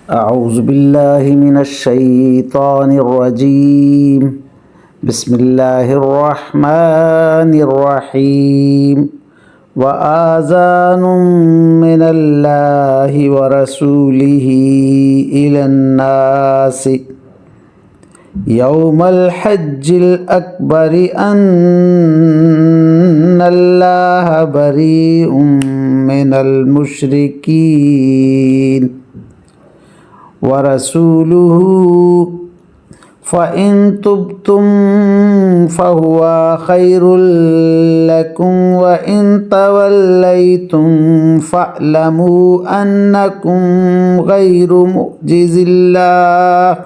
أعوذ بالله من الشيطان الرجيم. بسم الله الرحمن الرحيم. وآذان من الله ورسوله إلى الناس يوم الحج الأكبر أن الله بريء من المشركين ورسوله فإن تبتم فهو خير لكم وإن توليتم فاعلموا أنكم غير معجز الله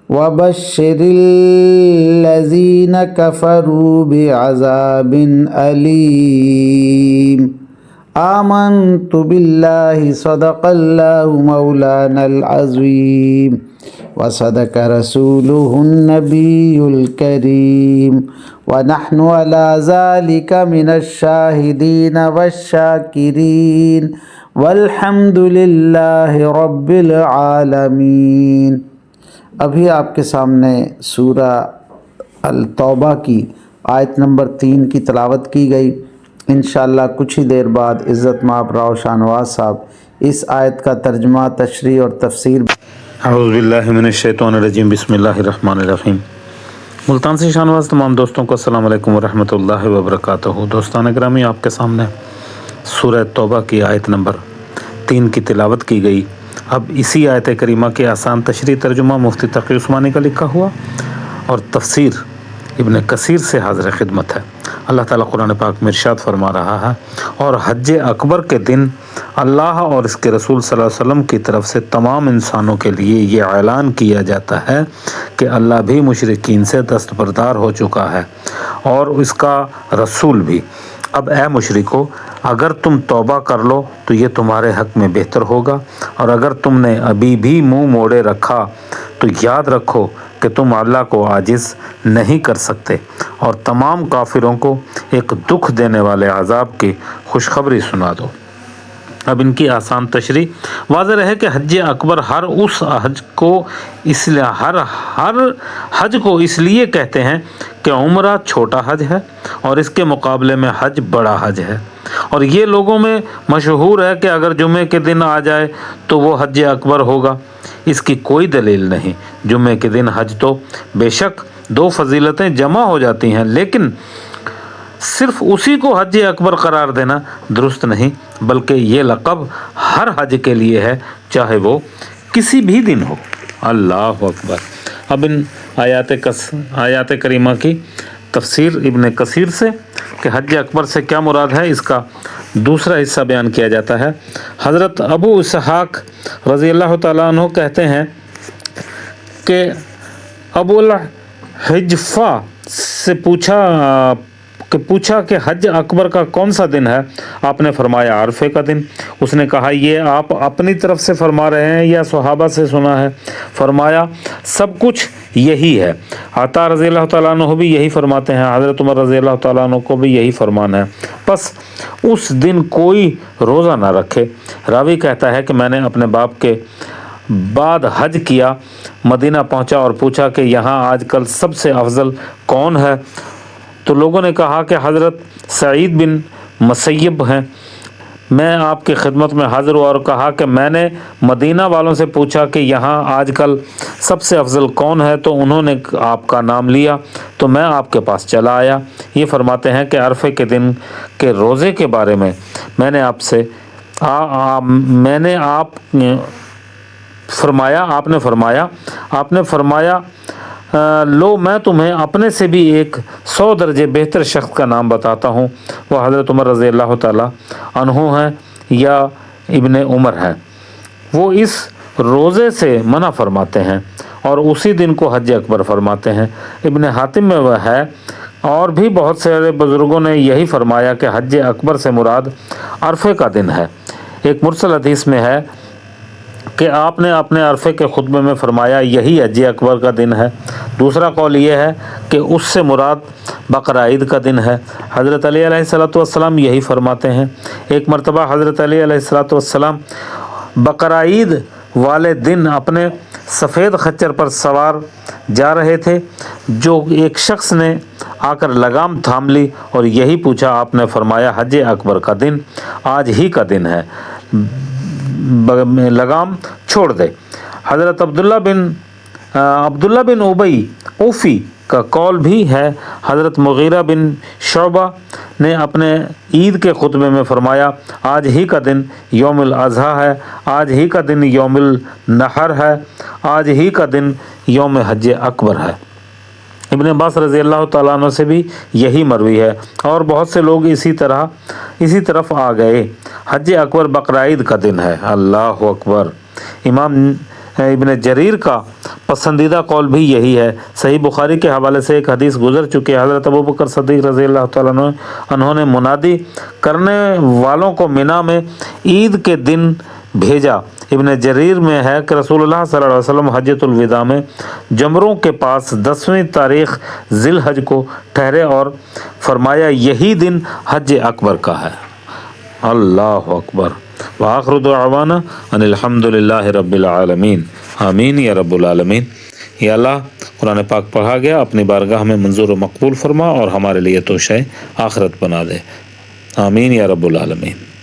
وبشر الذين كفروا بعذاب أليم. آمنت بالله صدق الله مولانا العظيم وصدق رسوله النبي الكريم ونحن على ذلك من الشاهدين والشاكرين والحمد لله رب العالمین. ابھی آپ کے سامنے سورہ التوبہ کی آیت نمبر 3 کی تلاوت کی گئی. انشاءاللہ کچھ ہی دیر بعد عزت مآب راؤ شاہنواز صاحب اس آیت کا ترجمہ، تشریح اور تفسیر. اعوذ باللہ من الشیطان الرجیم. بسم اللہ الرحمن الرحیم. ملتان سے شاہنواز تمام دوستوں کو السلام علیکم ورحمۃ اللہ وبرکاتہ. دوستان گرامی، آپ کے سامنے سورہ توبہ کی آیت نمبر 3 کی تلاوت کی گئی. اب اسی آیت کریمہ کی آسان تشریح ترجمہ مفتی تقی عثمانی کا لکھا ہوا اور تفسیر ابن کثیر سے حاضر خدمت ہے. اللہ تعالیٰ قرآن پاک میں ارشاد فرما رہا ہے، اور حج اکبر کے دن اللہ اور اس کے رسول صلی اللہ علیہ وسلم کی طرف سے تمام انسانوں کے لیے یہ اعلان کیا جاتا ہے کہ اللہ بھی مشرکین سے دستبردار ہو چکا ہے اور اس کا رسول بھی. اب اے مشرکو، اگر تم توبہ کر لو تو یہ تمہارے حق میں بہتر ہوگا، اور اگر تم نے ابھی بھی منہ موڑے رکھا تو یاد رکھو کہ تم اللہ کو عاجز نہیں کر سکتے، اور تمام کافروں کو ایک دکھ دینے والے عذاب کی خوشخبری سنا دو. اب ان کی آسان تشریح. واضح رہے کہ حج اکبر ہر حج کو اس لیے کہتے ہیں کہ عمرہ چھوٹا حج ہے اور اس کے مقابلے میں حج بڑا حج ہے، اور یہ لوگوں میں مشہور ہے کہ اگر جمعے کے دن آ جائے تو وہ حج اکبر ہوگا. اس کی کوئی دلیل نہیں. جمعے کے دن حج تو بے شک 2 فضیلتیں جمع ہو جاتی ہیں، لیکن صرف اسی کو حج اکبر قرار دینا درست نہیں، بلکہ یہ لقب ہر حج کے لیے ہے، چاہے وہ کسی بھی دن ہو. اللہ اکبر. اب ان آیات کریمہ کی تفسیر ابن کثیر سے کہ حج اکبر سے کیا مراد ہے، اس کا دوسرا حصہ بیان کیا جاتا ہے. حضرت ابو اسحاق رضی اللہ تعالیٰ عنہ کہتے ہیں کہ ابو الحجفہ سے پوچھا کہ حج اکبر کا کون سا دن ہے؟ آپ نے فرمایا عرفے کا دن. اس نے کہا یہ آپ اپنی طرف سے فرما رہے ہیں یا صحابہ سے سنا ہے؟ فرمایا سب کچھ یہی ہے. عطا رضی اللہ تعالیٰ عنہ بھی یہی فرماتے ہیں، حضرت عمر رضی اللہ تعالیٰ عنہ کو بھی یہی فرمان ہے. بس اس دن کوئی روزہ نہ رکھے. راوی کہتا ہے کہ میں نے اپنے باپ کے بعد حج کیا، مدینہ پہنچا اور پوچھا کہ یہاں آج کل سب سے افضل کون ہے؟ تو لوگوں نے کہا کہ حضرت سعید بن مسیب ہیں. میں آپ کی خدمت میں حاضر ہوا اور کہا کہ میں نے مدینہ والوں سے پوچھا کہ یہاں آج کل سب سے افضل کون ہے، تو انہوں نے آپ کا نام لیا، تو میں آپ کے پاس چلا آیا. یہ فرماتے ہیں کہ عرفے کے دن کے روزے کے بارے میں آپ نے فرمایا لو میں تمہیں اپنے سے بھی ایک 100 درجے بہتر شخص کا نام بتاتا ہوں. وہ حضرت عمر رضی اللہ تعالیٰ عنہ ہیں یا ابن عمر ہیں. وہ اس روزے سے منع فرماتے ہیں اور اسی دن کو حج اکبر فرماتے ہیں. ابن حاتم میں وہ ہے، اور بھی بہت سارے بزرگوں نے یہی فرمایا کہ حج اکبر سے مراد عرفے کا دن ہے. ایک مرسل حدیث میں ہے کہ آپ نے اپنے عرفے کے خطبے میں فرمایا یہی حج اکبر کا دن ہے. دوسرا قول یہ ہے کہ اس سے مراد بقرہ عید کا دن ہے. حضرت علی علیہ الصلوۃ والسلام یہی فرماتے ہیں. ایک مرتبہ حضرت علی علیہ الصلوۃ والسلام بقرہ عید والے دن اپنے سفید خچر پر سوار جا رہے تھے، جو ایک شخص نے آ کر لگام تھام لی اور یہی پوچھا۔ آپ نے فرمایا حج اکبر کا دن آج ہی کا دن ہے، لگام چھوڑ دے۔ حضرت عبداللہ بن ابی اوفی کا قول بھی ہے۔ حضرت مغیرہ بن شعبہ نے اپنے عید کے خطبے میں فرمایا آج ہی کا دن یوم الاضحیٰ ہے، آج ہی کا دن یوم النحر ہے، آج ہی کا دن یوم حج اکبر ہے۔ ابن عباس رضی اللہ تعالیٰ عنہ سے بھی یہی مروی ہے اور بہت سے لوگ اسی طرف آ گئے۔ حج اکبر بقرعید کا دن ہے۔ اللہ اکبر۔ امام ابن جریر کا پسندیدہ قول بھی یہی ہے۔ صحیح بخاری کے حوالے سے ایک حدیث گزر چکی ہے۔ حضرت ابوبکر صدیق رضی اللہ تعالیٰ عنہ نے منادی کرنے والوں کو منا میں عید کے دن بھیجا۔ ابن جریر میں ہے کہ رسول اللہ صلی اللہ علیہ وسلم حجۃ الوداع میں جمروں کے پاس 10ویں تاریخ ذی الحج کو ٹھہرے اور فرمایا یہی دن حج اکبر کا ہے۔ اللہ اکبر۔ وآخر دعوانا ان الحمد للہ رب العالمین۔ آمین یا رب العالمین۔ یا اللہ، قرآن پاک پڑھا گیا اپنی بارگاہ میں منظور و مقبول فرما اور ہمارے لیے توشہ آخرت بنا دے۔ آمین یا رب العالمین۔